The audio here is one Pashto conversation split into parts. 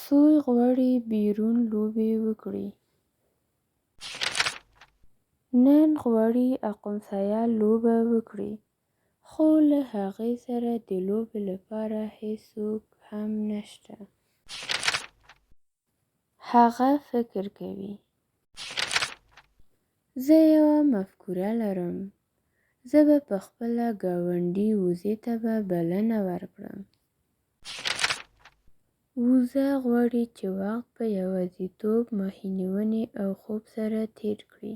سوی غواړي بیرون لوبې وکړي. نن غواړي اقمصایا لوبه وکړي، خو له هغې سره د لوبې لپاره هیڅوک هم نشته. هغه فکر کوي، زه یوه مفکوره لرم. زه به په خپله ګاونډي وزې ته به بلنه ورکړم. وزه غواړي چې وخت په یوازیتوب، ماهی‌نیونې او خوب سره تیر کړي.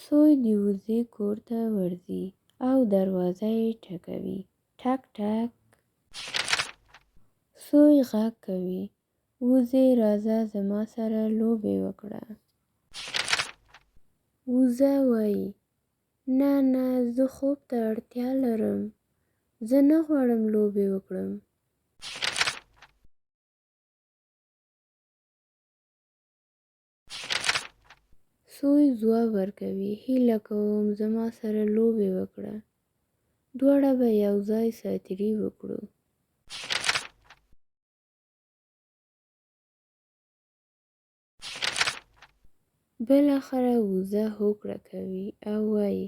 سوی د وزې کور ته ورځي او دروازه یې ټکوي. ټک ټک. سوی غږ کوي، وزې راځه زما سره لوبې وکړه. وزه وایي، نه نه، زه خوب ته اړتیا لرم. زه نه غواړم لوبې وکړم. سوی ځواب ورکوي، هیله کوم زما سره لوبې وکړه. دواړه به یو ځای ساتیري وکړو. بالاخره وزه هوکړه کوي او وایي،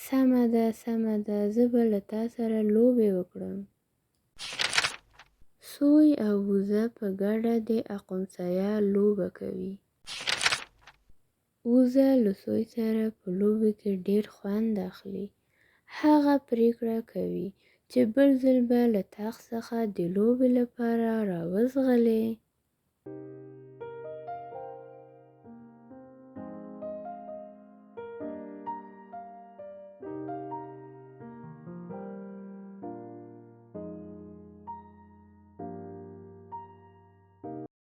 سمه ده سمه ده، زه به له تا سره لوبې وکړم. سوی او وزه په ګډه د اقمصایا لوبه کوي. وزه له سوی سره په لوبو کې ډېر خوند اخلي. هغه پریکړه کوي چې بل ځل به له تخت څخه د لوبې لپاره راوځغلي.